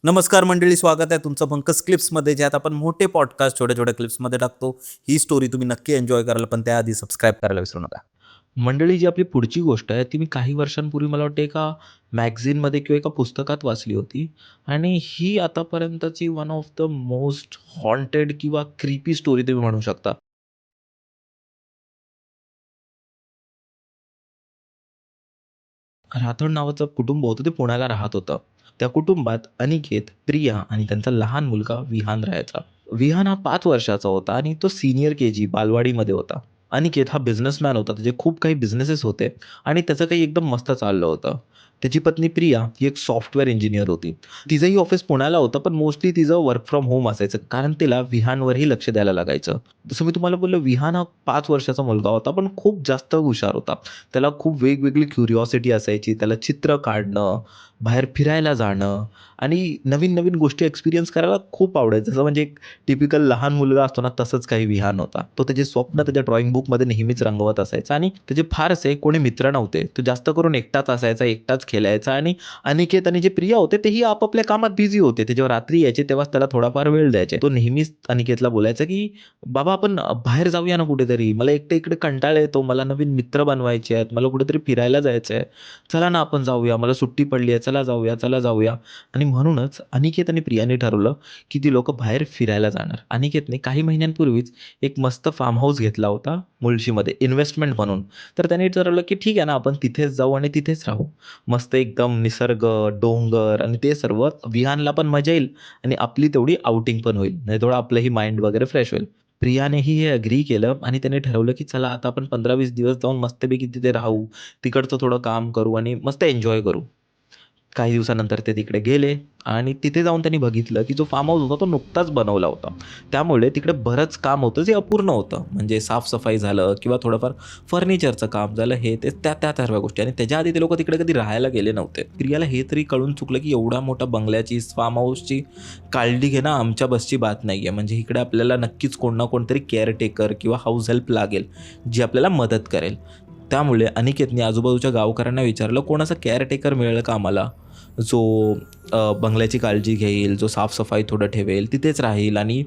नमस्कार मंडळी, स्वागत आहे तुमचं पंकज क्लिप्समध्ये, ज्यात आपण मोठे पॉडकास्ट छोट्या छोट्या क्लिप्समध्ये टाकतो. ही स्टोरी तुम्ही नक्की एन्जॉय कराल, पण त्याआधी सबस्क्राईब करायला विसरू नका. मंडळी, जी आपली पुढची गोष्ट आहे ती मी काही वर्षांपूर्वी मला वाटते एका मॅगझिनमध्ये किंवा एका पुस्तकात वाचली होती. आणि ही आतापर्यंतची one of the most haunted किंवा क्रीपी स्टोरी तुम्ही म्हणू शकता. राठोड नावाचं कुटुंब होतं, ते पुण्याला राहत होतं. त्या कुटुंबात अनिकेत, प्रिया आणि त्यांचा लहान मुलगा विहान राहायचा. विहान हा 5 वर्षाचा होता आणि तो सीनियर के-जी बालवाडीमध्ये होता. अनिकेत हा बिझनेसमॅन होता. त्याचे खूप काही बिझनेसेस होते आणि त्याचं काही एकदम मस्त चाललं होतं. त्याची पत्नी प्रिया ही एक सॉफ्टवेअर इंजिनियर होती. तिचंही ऑफिस पुण्याला होतं, पण मोस्टली तिचं वर्क फ्रॉम होम असायचं, कारण तिला विहानवरही लक्ष द्यायला लागायचं. जसं मी तुम्हाला बोललो, विहान हा 5 वर्षाचा मुलगा होता, पण खूप जास्त हुशार होता. त्याला खूप वेगवेगळी क्युरिओसिटी असायची. त्याला चित्र काढणं, बाहेर फिरायला जाणं आणि नवीन-नवीन गोष्टी एक्सपिरियन्स करायला खूप आवडायचं. जसं म्हणजे एक टिपिकल लहान मुलगा असतो ना, तसंच काही विहान होता. तो त्याचे स्वप्न त्याच्या ड्रॉइंग बुकमध्ये नेहमीच रंगवत असायचा आणि त्याचे फार असे कोणी मित्र नव्हते. तो जास्त करून एकटाच असायचा, एकटाच खेळायचा आणि अनिकेत आणि जे प्रिया होते तेही आपापल्या कामात बिझी होते. ते जेव्हा रात्री यायचे तेव्हाच त्याला थोडाफार वेळ द्यायचे. तो नेहमीच अनिकेतला बोलायचा, की "बाबा, आपण बाहेर जाऊया ना कुठेतरी. मला एकटं इकडे कंटाळा येतो. मला नवीन मित्र बनवायचे आहेत. मला कुठेतरी फिरायला जायचं आहे. चला ना आपण जाऊया. मला सुट्टी पडली आहे. चला जाऊया, चला जाऊया." आणि म्हणूनच अनिकेत आणि प्रियाने ठरवलं, की ती लोकं बाहेर फिरायला जाणार. अनिकेतने काही महिन्यांपूर्वीच एक मस्त फार्म हाऊस घेतला होता मुळशीमध्ये इन्व्हेस्टमेंट म्हणून. तर त्याने ठरवलं, की ठीक आहे ना, आपण तिथेच जाऊ आणि तिथेच राहू. मस्त एकदम निसर्ग, डोंगर आणि ते सर्व. विहानला पण मजा येईल आणि आपली तेवढी आउटिंग पण होईल. म्हणजे थोडं आपलंही माइंड वगैरे फ्रेश होईल. प्रियानेही हे अग्री केलं आणि त्याने ठरवलं, की चला आता आपण 15-20 दिवस जाऊन मस्तपैकी तिथे राहू. तिकडचं थोडं काम करू आणि मस्त एन्जॉय करू. काही दिवसानंतर ते तिकडे गेले आणि तिथे जाऊन त्यांनी बघितलं, की जो फार्म हाऊस होता तो नुकताच बनवला होता. त्यामुळे तिकडे बरंच काम होतं जे अपूर्ण होतं. म्हणजे साफ-सफाई झालं किंवा थोडंफार फर्निचरचं काम झालं, हे ते त्या त्या सर्व गोष्टी. आणि त्याच्या आधी ते लोकं तिकडे कधी राहायला गेले नव्हते. प्रियाला हे तरी कळून चुकलं, की एवढ्या मोठ्या बंगल्याची, फार्म हाऊसची काळजी घेणं आमच्या बसची बात नाही आहे. म्हणजे इकडे आपल्याला नक्कीच कोण ना कोणतरी केअरटेकर किंवा हाऊस हेल्प लागेल, जी आपल्याला मदत करेल. त्यामुळे अनिकेतने आजूबाजूच्या गावकऱ्यांना विचारलं, "कोणाचा केअरटेकर मिळेल का आम्हाला? जो बंगल्याची काळजी घेईल, जो साफ-सफाई थोडं ठेवेल, तिथेच राहील आणि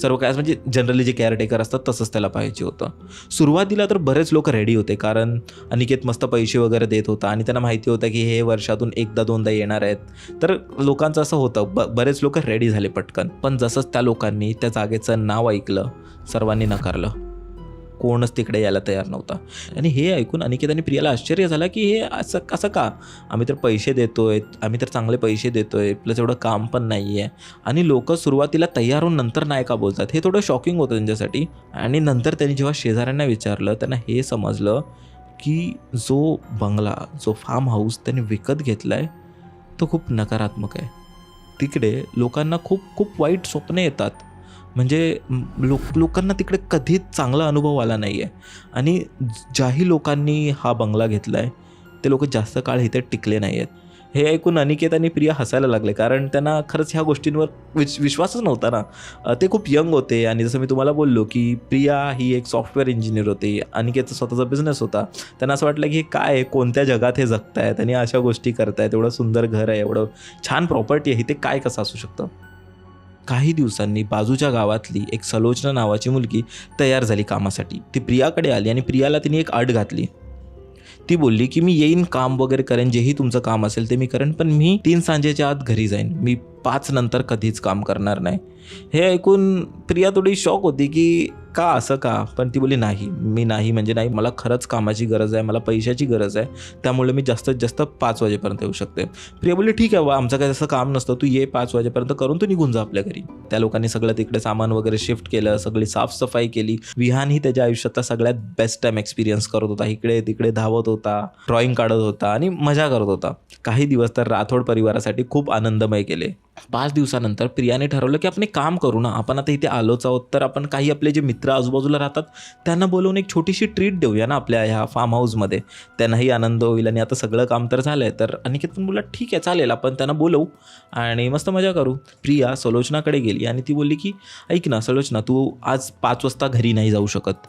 सर्व काय." म्हणजे जनरली जे केअरटेकर असतात तसंच त्याला पाहिजे होतं. सुरुवातीला तर बरेच लोकं रेडी होते, कारण अनिकेत मस्त पैसे वगैरे देत होता आणि त्यांना माहिती होतं, की हे वर्षातून 1दा-2दा येणार आहेत. तर लोकांचं असं होतं, बरेच लोकं रेडी झाले पटकन. पण जसंच त्या लोकांनी त्या जागेचं नाव ऐकलं, सर्वांनी नकारलं. कोणच तिकडे यायला तयार नव्हता. आणि हे ऐकून अनिकेत आणि प्रियाला आश्चर्य झालं, की हे असं कसं का? आम्ही तर पैसे देतोय, आम्ही तर चांगले पैसे देतोय, प्लस एवढं काम पण नाही आहे आणि लोकं सुरुवातीला तयार होऊन नंतर नाही का बोलतात? हे थोडं शॉकिंग होतं त्यांच्यासाठी. आणि नंतर त्यांनी जेव्हा शेजाऱ्यांना विचारलं, त्यांना हे समजलं, की जो बंगला, जो फार्म हाऊस त्याने विकत घेतलाय, तो खूप नकारात्मक आहे. तिकडे लोकांना खूप खूप वाईट स्वप्न येतात. म्हणजे लोकांना तिकडे कधीच चांगला अनुभव आला नाही आहे. आणि ज्याही लोकांनी हा बंगला घेतला आहे, ते लोकं जास्त काळ इथे टिकले नाही आहेत. हे ऐकून अनिकेत आणि प्रिया हसायला लागले, कारण त्यांना खरंच ह्या गोष्टींवर विश्वासच नव्हता ना. ते खूप यंग होते आणि जसं मी तुम्हाला बोललो, की प्रिया ही एक सॉफ्टवेअर इंजिनियर होती. अनिकेतचा स्वतःचा बिझनेस होता. त्यांना असं वाटलं, की हे काय आहे? कोणत्या जगात हे जगतायत आणि अशा गोष्टी करतायत? एवढं सुंदर घर आहे, एवढं छान प्रॉपर्टी आहे, ते काय कसं असू शकतं? काही दिवसांनी बाजूच्या गावातली एक सलोचना नावाची मुलगी तयार झाली कामासाठी. ती प्रियाकडे आली आणि प्रियाला तिने एक अट घातली. ती बोलली, की "मी येईन, काम वगैरे करेन, जेही तुमचं काम असेल ते मी करेन, पण मी 3 सांजेच्या आत घरी जाईन. मी 5 नंतर कधीच काम करणार नाही." हे ऐकून प्रिया थोडी शॉक होती, की का असं का? पण ती बोलली, "नाही, मी नाही म्हणजे नाही. मला खरंच कामाची गरज आहे, मला पैशाची गरज आहे. त्यामुळे मी जास्तीत जास्त 5 वाजेपर्यंत येऊ शकते." प्रिया बोलली, "ठीक आहे, आमचं काही तसं काम नसतं. तू ये 5 वाजेपर्यंत करून तू निघून जा आपल्या घरी." त्या लोकांनी सगळं तिकडे सामान वगैरे शिफ्ट केलं, सगळी साफ-सफाई केली. विहानही त्याच्या आयुष्यातला सगळ्यात बेस्ट टाईम एक्सपिरियन्स करत होता. इकडे-तिकडे धावत होता, ड्रॉइंग काढत होता आणि मजा करत होता. काही दिवस तर राठोड परिवारासाठी खूप आनंदमय गेले. 5 दिवसानंतर प्रियाने ठरवलं, की आपण एक काम करू ना, आपण आता इथे आलोच आहोत, तर आपण काही आपले जे मित्र आजूबाजूला राहतात, त्यांना बोलावून एक छोटीशी ट्रीट देऊया ना आपल्या ह्या फार्म हाऊसमध्ये. त्यांनाही आनंद होईल आणि आता सगळं काम तर झालंय. तर अनिकेत पण बोलला, "ठीक आहे, चालेल, आपण त्यांना बोलवू आणि मस्त मजा करू." प्रिया सलोचनाकडे गेली आणि ती बोलली, की "ऐक ना सलोचना, तू आज 5 वाजता घरी नाही जाऊ शकत.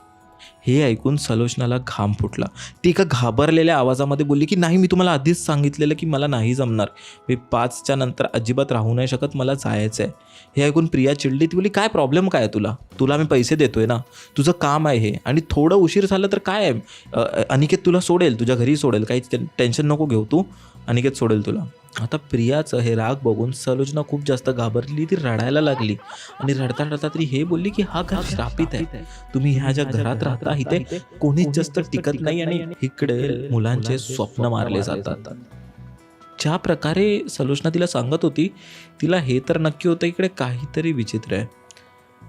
हे ऐकून सलोचनाला घाम फुटला. ती एका घाबरलेल्या आवाजामध्ये बोलली की नाही, मी तुम्हाला आधीच सांगितलेलं की मला नाही जमणार, मी 5च्या नंतर अजिबात राहू नाही शकत, मला जायचं आहे. हे ऐकून प्रिया चिडली. ती बोलली काय प्रॉब्लेम काय आहे तुला मी पैसे देतोय ना, तुझं काम आहे हे, आणि थोडं उशीर झालं तर काय आहे, अनिकेत तुला सोडेल, तुझ्या घरी सोडेल, काही टेन्शन नको घेऊ तू, अनिकेत सोडेल तुला. आता प्रियाचं हे राग बघून सलोचना खूप जास्त घाबरली. ती रडायला लागली आणि रडता रडता तरी हे बोलली की हा घर श्रापित आहे, तुम्ही ह्या ज्या घरात राहता इथे कोणीच जास्त टिकत नाही आणि इकडे मुलांचे स्वप्न मारले जातात. ज्या प्रकारे सलोचना तिला सांगत होती, तिला हे तर नक्की होतं इकडे काहीतरी विचित्र आहे.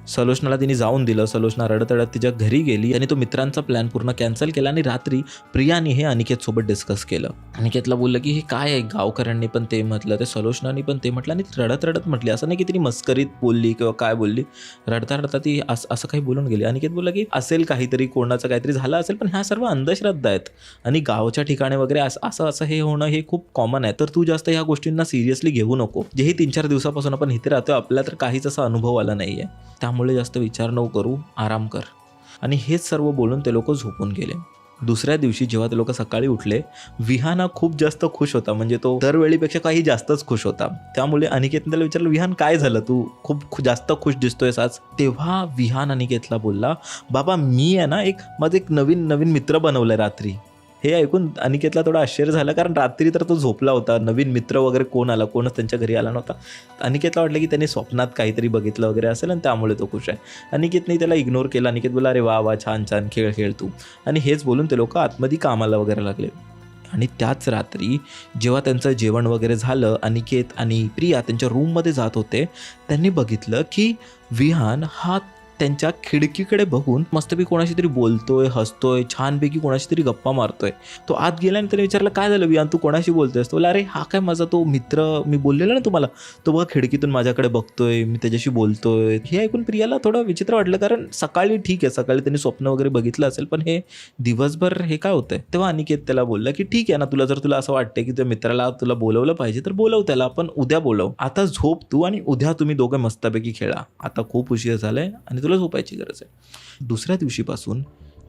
सलोचनाला तिने जाऊन दिलं. सलोचना रडत रडत तिच्या घरी गेली आणि तो मित्रांचा प्लॅन पूर्ण कॅन्सल केला. आणि रात्री प्रियाने हे अनिकेत सोबत डिस्कस केलं. अनिकेतला बोललं की हे काय आहे, गावकऱ्यांनी पण ते म्हटलं, ते सलोचनानी पण ते म्हटलं, आणि रडत रडत म्हटली, असं नाही की तिने मस्करीत बोलली किंवा काय बोलली, रडता रडता ती असं काही बोलून गेली. अनिकेत बोलला की असेल काहीतरी, कोणाचं काहीतरी झालं असेल, पण ह्या सर्व अंधश्रद्धा आहेत आणि गावच्या ठिकाणी वगैरे असं हे होणं हे खूप कॉमन आहे, तर तू जास्त ह्या गोष्टींना सिरियसली घेऊ नको. जेही 3-4 दिवसापासून आपण इथे राहतोय, आपल्याला तर काहीच असा अनुभव आला नाही आहे, त्यामुळे जास्त विचार नको करू, आराम कर. आणि हेच सर्व बोलून ते लोक झोपून गेले. दुसऱ्या दिवशी जेव्हा ते लोक सकाळी उठले, विहान खूप जास्त खुश होता, म्हणजे तो दरवेळीपेक्षा काही जास्तच खुश होता. त्यामुळे अनिकेतने त्याला विचारलं, विहान काय झालं, तू खूप जास्त खुश दिसतोयस आज. तेव्हा विहान अनिकेतला बोलला, बाबा मी आहे ना, माझं एक नवीन मित्र बनवलाय रात्री. हे ऐकून अनिकेतला थोडं आश्चर्य झालं, कारण रात्री तर तो झोपला होता, नवीन मित्र वगैरे कोणच त्यांच्या घरी आला नव्हता. अनिकेतला वाटलं की त्याने स्वप्नात काहीतरी बघितलं वगैरे असेल आणि त्यामुळे तो खुश आहे. अनिकेतने त्याला इग्नोर केला. अनिकेत बोला, अरे वा वा, छान छान, खेळ तू. आणि हेच बोलून ते लोक आतमध्ये कामाला वगैरे लागले. आणि त्याच रात्री जेव्हा त्यांचं जेवण वगैरे झालं, अनिकेत आणि प्रिया त्यांच्या रूममध्ये जात होते, त्यांनी बघितलं की विहान हा त्यांच्या खिडकीकडे बघून मस्तपैकी कोणाशी तरी बोलतोय, हसतोय, छानपैकी कोणाशी तरी गप्पा मारतोय. तो आत गेला आणि त्याने विचारलं, काय झालं विहान, तू कोणाशी बोलतोयस? तो बोला, अरे हा काय माझा तो मित्र, मी बोललेला ना तुम्हाला, तो बघा खिडकीतून माझ्याकडे बघतोय, मी त्याच्याशी बोलतोय. हे ऐकून प्रियाला थोडं विचित्र वाटलं, कारण सकाळी ठीक आहे, सकाळी त्यांनी स्वप्न वगैरे बघितलं असेल, पण हे दिवसभर हे काय होतंय. तेव्हा अनिकेत त्याला बोलला की ठीक आहे ना, तुला असं वाटतंय की तुझ्या मित्राला तुला बोलवलं पाहिजे तर बोलव त्याला, पण उद्या बोलव. आता झोप तू आणि उद्या तुम्ही दोघं मस्तपैकी खेळा, आता खूप उशीर झालाय आणि तुला झोपायची गरज आहे. दुसऱ्या दिवशीपासून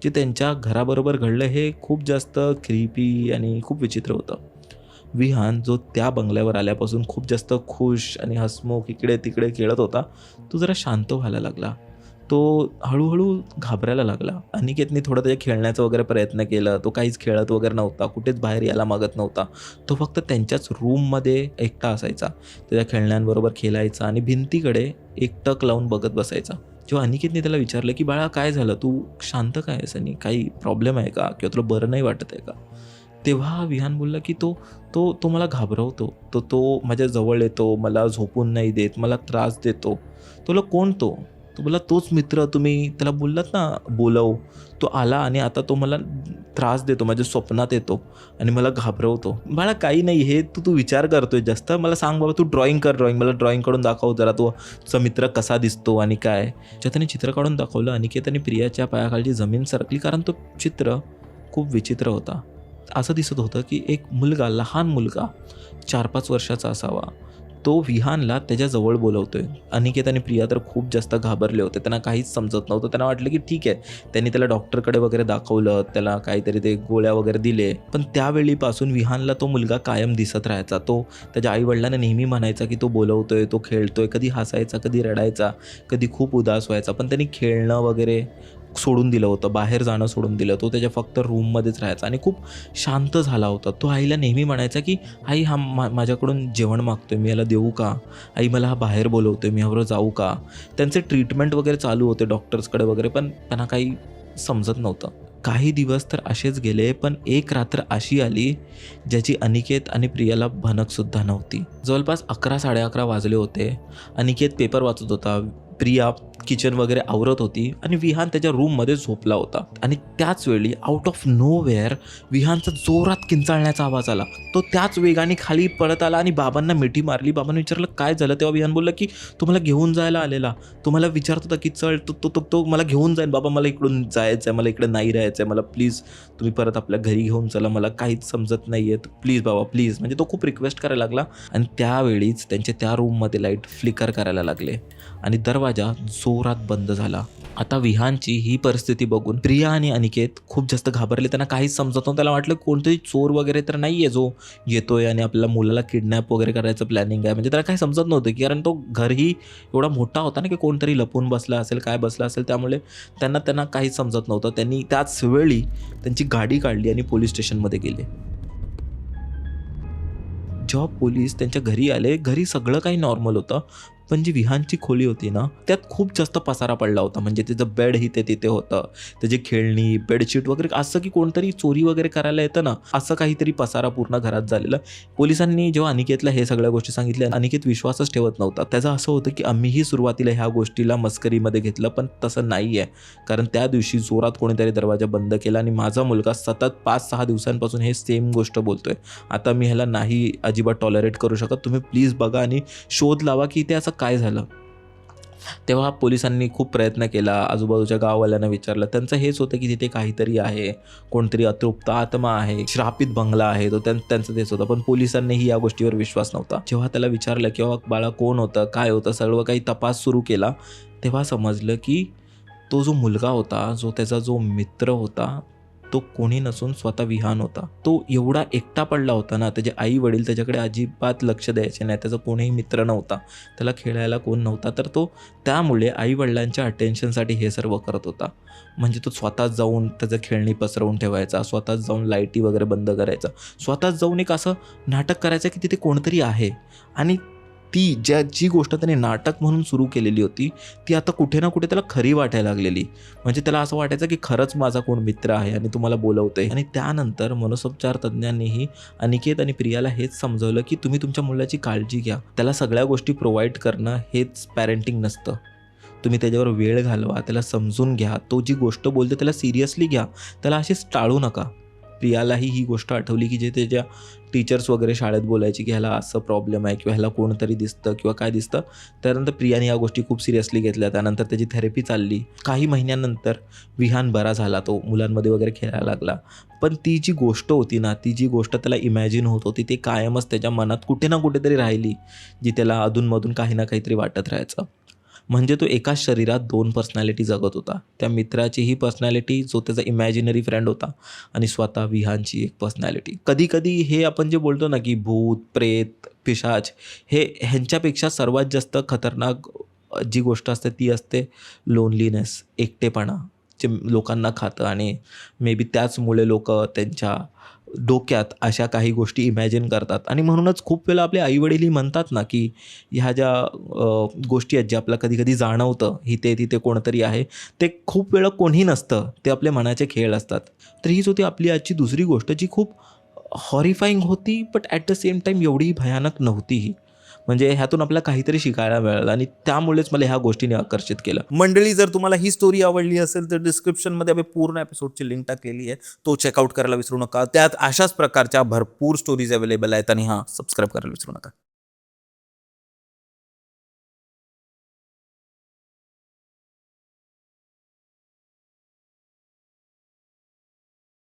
जे त्यांच्या घराबरोबर घडलं हे खूप जास्त क्रीपी आणि खूप विचित्र होतं. विहान जो त्या बंगल्यावर आल्यापासून खूप जास्त खुश आणि हसमुख इकडे तिकडे खेळत होता, तो जरा शांत व्हायला लागला. तो हळूहळू घाबरायला लागला. अनिकेतने थोडं त्याच्या खेळण्याचा वगैरे प्रयत्न केला. तो काहीच खेळत वगैरे नव्हता, कुठेच बाहेर यायला मागत नव्हता. तो फक्त त्यांच्याच रूममध्ये एकटा असायचा, त्याच्या खेळण्यांबरोबर खेळायचा आणि भिंतीकडे एक टक लावून बघत बसायचा. जेव्हा अनिकेतने त्याला विचारलं की बाळा काय झालं, तू शांत काय आहेस आणि काही प्रॉब्लेम आहे का, किंवा तुला बरं नाही वाटत आहे का, तेव्हा विहान बोलला की तो मला घाबरवतो, तो माझ्या जवळ येतो, मला झोपून नाही देत, मला त्रास देतो. तुला कोण तो बोला, तोच मित्र तुम्ही त्याला बोललात ना बोलव, तो आला आणि आता तो मला त्रास देतो, माझ्या स्वप्नात येतो आणि मला घाबरवतो. बाळा काही नाही, हे तू विचार करतोय जास्त. मला सांग बाबा, तू ड्रॉइंग कर, मला ड्रॉइंग काढून दाखव जरा, तुझा मित्र कसा दिसतो आणि काय. जेव्हा त्याने चित्र काढून दाखवलं, अनिकेत आणि प्रियाच्या पायाखालची जमीन सरकली, कारण तो चित्र खूप विचित्र होता. असं दिसत होतं की एक मुलगा, लहान मुलगा 4-5 वर्षाचा असावा, तो विहानला त्याच्याजवळ बोलवतोय. अनिकेत आणि प्रिया तर खूप जास्त घाबरले होते, त्यांना काहीच समजत नव्हतं. त्यांना वाटलं की ठीक आहे, त्यांनी त्याला डॉक्टरकडे वगैरे दाखवलं, त्याला काहीतरी ते गोळ्या वगैरे दिले, पण त्यावेळीपासून विहानला तो मुलगा कायम दिसत राहायचा. तो त्याच्या आईवडिलांना नेहमी म्हणायचा की तो बोलवतोय, तो खेळतोय, कधी हसायचा, कधी रडायचा, कधी खूप उदास व्हायचा, पण त्यांनी खेळणं वगैरे सोडून दिलं होतं, बाहेर जाणं सोडून दिलं. तो त्याच्या फक्त रूममध्येच राहायचा आणि खूप शांत झाला होता. तो आईला नेहमी म्हणायचा की आई हा माझ्याकडून जेवण मागतोय, मी याला देऊ का, आई मला हा बाहेर बोलवतोय, मी ह्यावर जाऊ का. त्यांचे ट्रीटमेंट वगैरे चालू होते डॉक्टर्सकडे वगैरे, पण त्यांना काही समजत नव्हतं. काही दिवस तर असेच गेले, पण एक रात्र अशी आली ज्याची अनिकेत आणि प्रियाला भनकसुद्धा नव्हती. जवळपास 11-11:30 वाजले होते. अनिकेत पेपर वाचत होता, प्रिया किचन वगैरे आवरत होती आणि विहान त्याच्या रूममध्ये झोपला होता. आणि त्याच वेळी आउट ऑफ नोवेअर विहानचा जोरात किंचाळण्याचा आवाज आला. तो त्याच वेगाने खाली पळत आला आणि बाबांना मिठी मारली. बाबांनी विचारलं काय झालं, तेव्हा विहान बोलला की तो मला घेऊन जायला आलेला, तो मला विचारत होता की चल, तो मला घेऊन जाईल, बाबा मला इकडून जायचं आहे, मला इकडे नाही राहायचं आहे, मला प्लीज तुम्ही परत आपल्या घरी घेऊन चला, मला काहीच समजत नाही आहे, प्लीज बाबा प्लीज. म्हणजे तो खूप रिक्वेस्ट करायला लागला. आणि त्यावेळीच त्यांच्या त्या रूममध्ये लाईट फ्लिकर करायला लागले आणि दरवाजा जोरात बंद झाला. आता विहानची ही परिस्थिती बघून प्रिया आणि अनिकेत खूप जास्त घाबरले. त्यांना काहीच समजत नव्हतं. त्याला वाटलं कोणतरी चोर वगैरे तर नाही आहे जो येतोय आणि आपल्याला मुलाला किडनॅप वगैरे करायचं प्लॅनिंग आहे. म्हणजे त्याला काही समजत नव्हतं की कारण तो घरही एवढा मोठा होता ना की कोणतरी लपून बसला असेल, काय बसला असेल. त्यामुळे त्यांना काहीच समजत नव्हतं. त्यांनी त्याच वेळी त्यांची गाडी काढली आणि पोलीस स्टेशनमध्ये गेले. जेव्हा पोलीस त्यांच्या घरी आले, घरी सगळं काही नॉर्मल होतं. पण जी विहानची खोली होती ना, त्यात खूप जास्त पसारा पडला होता. म्हणजे त्याचं बेड इथे तिथे होतं. त्याची खेळणी, बेडशीट वगैरे असं की कोणतरी चोरी वगैरे करायला येतं ना, असं काहीतरी पसारा पूर्ण घरात झालेला. पोलिसांनी जेव्हा अनिकेतला हे सगळ्या गोष्टी सांगितल्या, अनिकेत विश्वासच ठेवत नव्हता. त्याचं असं होतं की आम्हीही सुरुवातीला ह्या गोष्टीला मस्करीमध्ये घेतलं, पण तसं नाही आहे. कारण त्या दिवशी जोरात कोणीतरी दरवाजा बंद केला आणि माझा मुलगा सतत 5-6 दिवसांपासून हे सेम गोष्ट बोलतोय. आता मी ह्याला नाही अजिबात टॉलरेट करू शकत. तुम्ही प्लीज बघा आणि शोध लावा की ते असं काय झालं. तेव्हा पोलिसांनी खूप प्रयत्न केला. आजूबाजूच्या गाववाल्यांना विचारलं. त्यांचं हेच होतं की तिथे काहीतरी आहे, कोणतरी अतृप्त आत्मा आहे, श्रापित बंगला आहे. तो त्यांचं तेच होतं. पण पोलिसांनीही या गोष्टीवर विश्वास नव्हता. जेव्हा त्याला विचारलं की बाबा बाळा कोण होतं, काय होतं, सर्व काही तपास सुरू केला. तेव्हा समजलं की तो जो मुलगा होता, त्याचा जो मित्र होता, तो कोणी नसून स्वतः विहान होता. तो एवढा एकटा पडला होता ना, त्याचे आई-वडील त्याच्याकडे अजिबात लक्ष द्यायचे नाही. त्याचा कोणीही मित्र नव्हता. त्याला खेळायला कोण नव्हता. तर तो त्यामुळे आई-वडिलांच्या अटेन्शनसाठी हे सर्व करत होता. म्हणजे तो स्वतःच जाऊन त्याचं खेळणी पसरवून ठेवायचा, स्वतःच जाऊन लाईटी वगैरे बंद करायचा, स्वतःच जाऊन एक असं नाटक करायचं की तिथे कोणतरी आहे. आणि जी गोष्ट त्याने नाटक म्हणून सुरू केलेली होती, ती आता कुठे ना कुठे त्याला खरी वाटायला लागलेली. म्हणजे त्याला असं वाटायचं की खरंच माझा कोण मित्र आहे आणि तुम्हाला बोलवतोय. आणि त्यानंतर मनसोपचार तज्ज्ञांनीही अनिकेत आणि प्रियाला हेच समजवलं की तुम्ही तुमच्या मुलाची काळजी घ्या. त्याला सगळ्या गोष्टी प्रोव्हाइड करणं हेच पॅरेंटिंग नसतं. तुम्ही त्याच्यावर वेळ घालवा, त्याला समजून घ्या. तो जी गोष्ट बोलतो त्याला सिरियसली घ्या. त्याला अशीच टाळू नका. प्रियालाही ही गोष्ट आठवली की जे त्याच्या टीचर्स वगैरे शाळेत बोलायची की ह्याला असं प्रॉब्लेम आहे किंवा ह्याला कोणतरी दिसतं किंवा काय दिसतं. त्यानंतर प्रियाने या गोष्टी खूप सिरियसली घेतल्या. त्यानंतर त्याची थेरपी चालली. काही महिन्यानंतर विहान बरा झाला. तो मुलांमध्ये वगैरे खेळायला लागला. पण ती जी गोष्ट होती ना, ती जी गोष्ट त्याला इमॅजिन होत होती, ती कायमच त्याच्या मनात कुठे ना कुठेतरी राहिली, जी त्याला अधूनमधून काही ना काहीतरी वाटत राहायचं. म्हणजे तो एकाच शरीरात 2 पर्सनॅलिटी जगत होता. त्या मित्राची ही पर्सनॅलिटी, जो त्याचा इमॅजिनरी फ्रेंड होता, आणि स्वतः विहानची एक पर्सनॅलिटी. कधी-कधी हे आपण जे बोलतो ना, की भूत, प्रेत, पिशाच ह्यांच्यापेक्षा सर्वात जास्त खतरनाक जी गोष्ट असते ती असते लोनलीनेस, एकटेपणा, जे लोकांना खातं. आणि मे बी त्याचमुळे लोकं त्यांच्या डोक्यात अशा काही गोष्टी इमॅजिन करतात. आणि म्हणूनच खूप वेळा आपले आई-वडीलही म्हणतात ना, की ह्या ज्या गोष्टी आहेत, ज्या आपल्याला कधी-कधी जाणवतं, इथे-तिथे कोणतरी आहे, ते खूप वेळा कोणी नसतं. ते आपले मनाचे खेळ असतात. तर हीच होती आपली आजची दुसरी गोष्ट, जी खूप हॉरिफाईंग होती, but at the same time एवढी भयानक नव्हतीही. म्हणजे ह्यातून आपल्याला काहीतरी शिकायला मिळालं आणि त्यामुळेच मला ह्या गोष्टीने आकर्षित केलं. मंडळी, जर तुम्हाला ही स्टोरी आवडली असेल तर डिस्क्रिप्शनमध्ये आम्ही पूर्ण एपिसोडची लिंक टाकलेली आहे. तो चेकआउट करायला विसरू नका. त्यात अशाच प्रकारच्या भरपूर स्टोरीज अवेलेबल आहेत. आणि हां, सबस्क्राईब करायला विसरू नका.